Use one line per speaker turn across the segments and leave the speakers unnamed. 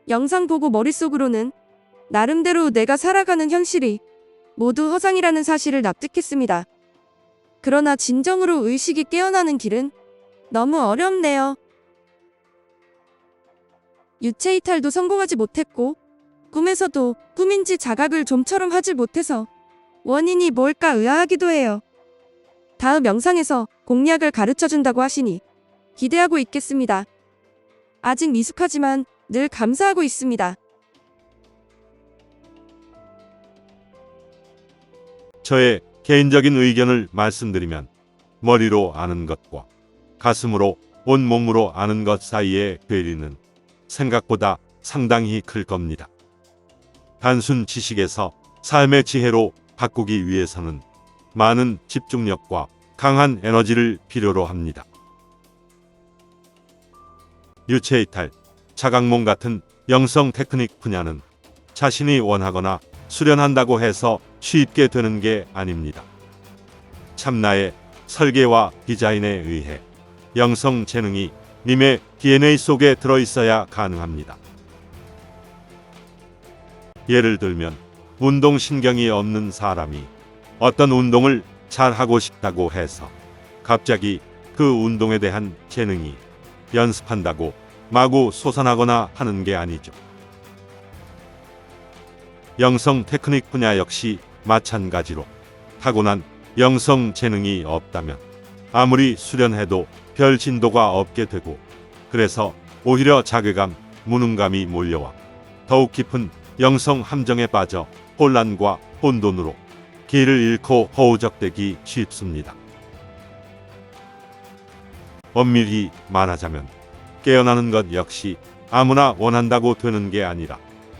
영상 보고 머릿속으로는 나름대로 내가 살아가는 현실이 모두 허상이라는 사실을 납득했습니다. 그러나 진정으로 의식이 깨어나는 길은 너무 어렵네요. 유체 이탈도 성공하지 못했고 꿈에서도 꿈인지 자각을 좀처럼 하질 못해서 원인이 뭘까 의아하기도 해요. 다음 영상에서 공략을 가르쳐준다고 하시니 기대하고 있겠습니다. 아직 미숙하지만 늘 감사하고 있습니다.
저의 개인적인 의견을 말씀드리면 머리로 아는 것과 가슴으로 온몸으로 아는 것 사이의 괴리는 생각보다 상당히 클 겁니다. 단순 지식에서 삶의 지혜로 바꾸기 위해서는 많은 집중력과 강한 에너지를 필요로 합니다. 유체이탈, 자각몽 같은 영성 테크닉 분야는 자신이 원하거나 수련한다고 해서 쉽게 되는 게 아닙니다. 참나의 설계와 디자인에 의해 영성 재능이 님의 DNA 속에 들어있어야 가능합니다. 예를 들면 운동신경이 없는 사람이 어떤 운동을 잘하고 싶다고 해서 갑자기 그 운동에 대한 재능이 연습한다고 마구 솟아나거나 하는 게 아니죠. 영성 테크닉 분야 역시 마찬가지로 타고난 영성 재능이 없다면 아무리 수련해도 별 진도가 없게 되고, 그래서 오히려 자괴감, 무능감이 몰려와 더욱 깊은 영성 함정에 빠져 혼란과 혼돈으로 길을 잃고 허우적대기 쉽습니다. 엄밀히 말하자면 깨어나는 것 역시 아무나 원한다고 되는 게 아니라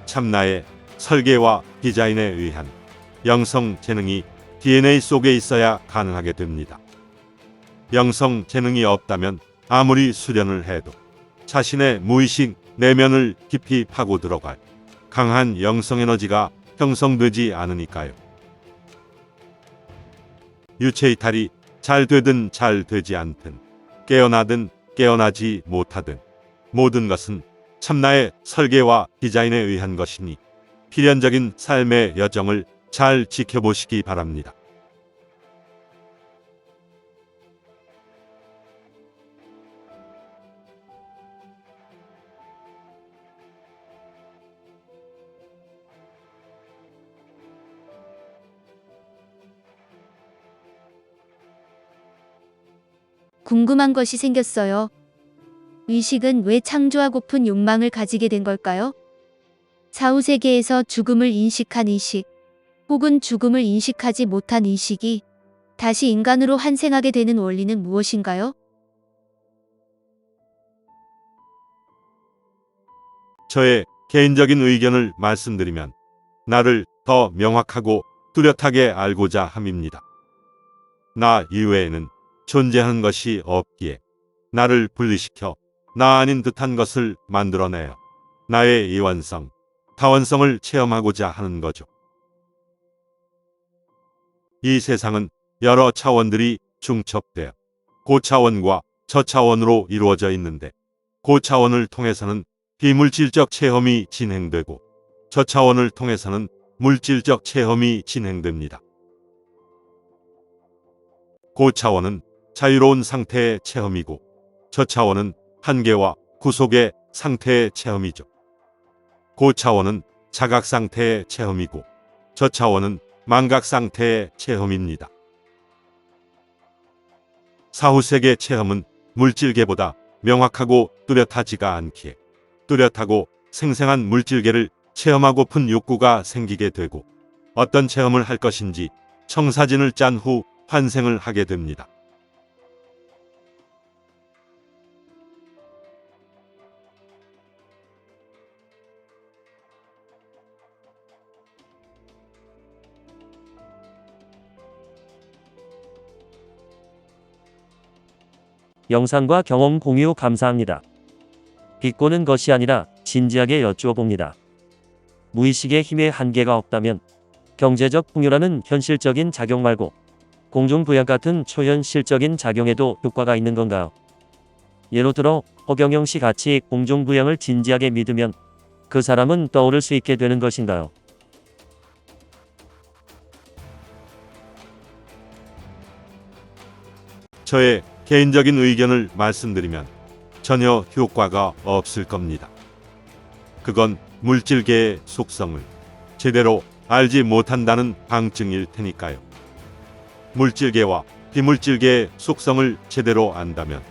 참나의 설계와 디자인에 의한 영성 재능이 DNA 속에 있어야 가능하게 됩니다. 영성 재능이 없다면 아무리 수련을 해도 자신의 무의식 내면을 깊이 파고 들어갈 강한 영성 에너지가 형성되지 않으니까요. 유체이탈이 잘 되든 잘 되지 않든, 깨어나든 깨어나지 못하든 모든 것은 참나의 설계와 디자인에 의한 것이니 필연적인 삶의 여정을 잘 지켜보시기 바랍니다.
궁금한 것이 생겼어요. 의식은 왜 창조하고픈 욕망을 가지게 된 걸까요? 사후세계에서 죽음을 인식한 의식, 혹은 죽음을 인식하지 못한 의식이 다시 인간으로 환생하게 되는 원리는 무엇인가요?
저의 개인적인 의견을 말씀드리면 나를 더 명확하고 뚜렷하게 알고자 함입니다. 나 이외에는 존재하는 것이 없기에 나를 분리시켜 나 아닌 듯한 것을 만들어내어 나의 이원성, 다원성을 체험하고자 하는 거죠. 이 세상은 여러 차원들이 중첩되어 고차원과 저차원으로 이루어져 있는데, 고차원을 통해서는 비물질적 체험이 진행되고 저차원을 통해서는 물질적 체험이 진행됩니다. 고차원은 자유로운 상태의 체험이고 저차원은 한계와 구속의 상태의 체험이죠. 고차원은 자각 상태의 체험이고 저차원은 망각 상태의 체험입니다. 사후세계 체험은 물질계보다 명확하고 뚜렷하지가 않기에 뚜렷하고 생생한 물질계를 체험하고픈 욕구가 생기게 되고, 어떤 체험을 할 것인지 청사진을 짠 후 환생을 하게 됩니다.
영상과 경험 공유 감사합니다. 비꼬는 것이 아니라 진지하게 여쭈어봅니다. 무의식의 힘에 한계가 없다면 경제적 풍요라는 현실적인 작용 말고 공중부양 같은 초현실적인 작용에도 효과가 있는 건가요? 예로 들어 허경영 씨 같이 공중부양을 진지하게 믿으면 그 사람은 떠오를 수 있게 되는 것인가요?
저의 개인적인 의견을 말씀드리면 전혀 효과가 없을 겁니다. 그건 물질계의 속성을 제대로 알지 못한다는 방증일 테니까요. 물질계와 비물질계의 속성을 제대로 안다면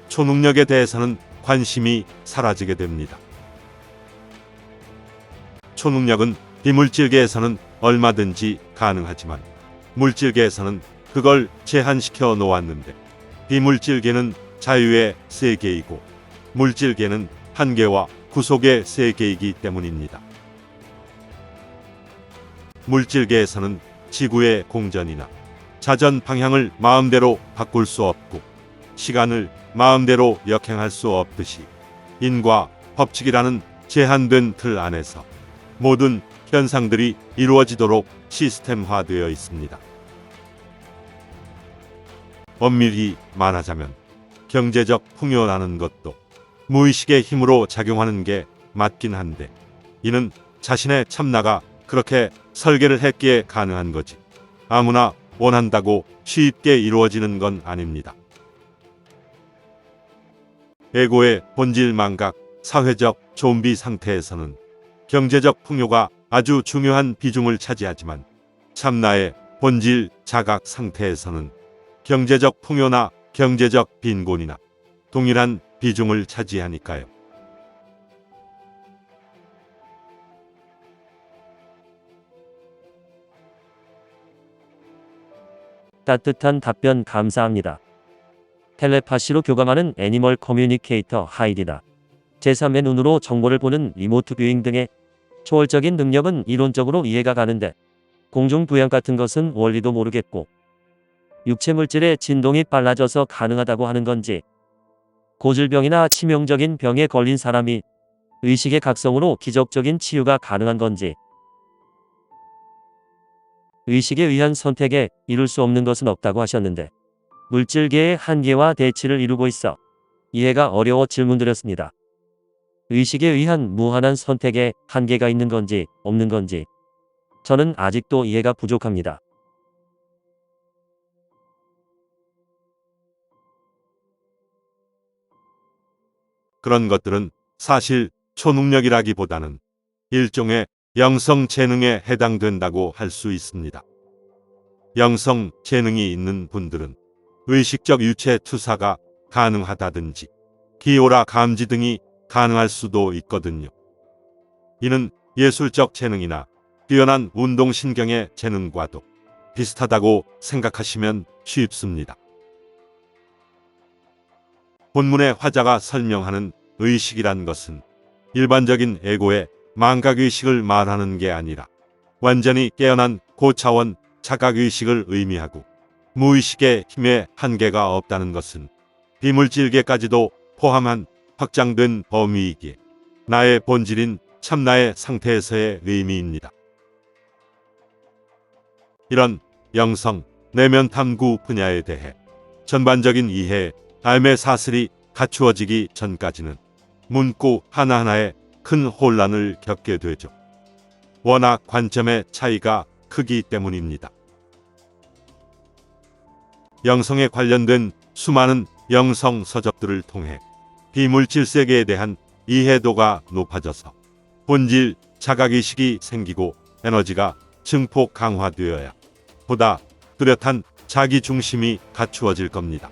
초능력에 대해서는 관심이 사라지게 됩니다. 초능력은 비물질계에서는 얼마든지 가능하지만 물질계에서는 그걸 제한시켜 놓았는데 비물질계는 자유의 세계이고 물질계는 한계와 구속의 세계이기 때문입니다. 물질계에서는 지구의 공전이나 자전 방향을 마음대로 바꿀 수 없고 시간을 마음대로 역행할 수 없듯이 인과 법칙이라는 제한된 틀 안에서 모든 현상들이 이루어지도록 시스템화되어 있습니다. 엄밀히 말하자면 경제적 풍요라는 것도 무의식의 힘으로 작용하는 게 맞긴 한데 이는 자신의 참나가 그렇게 설계를 했기에 가능한 거지 아무나 원한다고 쉽게 이루어지는 건 아닙니다. 에고의 본질 망각, 사회적 좀비 상태에서는 경제적 풍요가 아주 중요한 비중을 차지하지만 참나의 본질 자각 상태에서는 경제적 풍요나 경제적 빈곤이나 동일한 비중을 차지하니까요.
따뜻한 답변 감사합니다. 텔레파시로 교감하는 애니멀 커뮤니케이터 하이디다. 제3의 눈으로 정보를 보는 리모트 뷰잉 등의 초월적인 능력은 이론적으로 이해가 가는데 공중 부양 같은 것은 원리도 모르겠고 육체 물질의 진동이 빨라져서 가능하다고 하는 건지 고질병이나 치명적인 병에 걸린 사람이 의식의 각성으로 기적적인 치유가 가능한 건지 의식에 의한 선택에 이룰 수 없는 것은 없다고 하셨는데 물질계의 한계와 대치를 이루고 있어 이해가 어려워 질문드렸습니다. 의식에 의한 무한한 선택에 한계가 있는 건지 없는 건지 저는 아직도 이해가 부족합니다.
그런 것들은 사실 초능력이라기보다는 일종의 영성 재능에 해당된다고 할 수 있습니다. 영성 재능이 있는 분들은 의식적 유체 투사가 가능하다든지 기호라 감지 등이 가능할 수도 있거든요. 이는 예술적 재능이나 뛰어난 운동신경의 재능과도 비슷하다고 생각하시면 쉽습니다. 본문의 화자가 설명하는 의식이란 것은 일반적인 에고의 망각의식을 말하는 게 아니라 완전히 깨어난 고차원 자각의식을 의미하고 무의식의 힘에 한계가 없다는 것은 비물질계까지도 포함한 확장된 범위이기에 나의 본질인 참나의 상태에서의 의미입니다. 이런 영성, 내면 탐구 분야에 대해 전반적인 이해, 삶의 사슬이 갖추어지기 전까지는 문구 하나하나에 큰 혼란을 겪게 되죠. 워낙 관점의 차이가 크기 때문입니다. 영성에 관련된 수많은 영성 서적들을 통해 비물질 세계에 대한 이해도가 높아져서 본질 자각의식이 생기고 에너지가 증폭 강화되어야 보다 뚜렷한 자기 중심이 갖추어질 겁니다.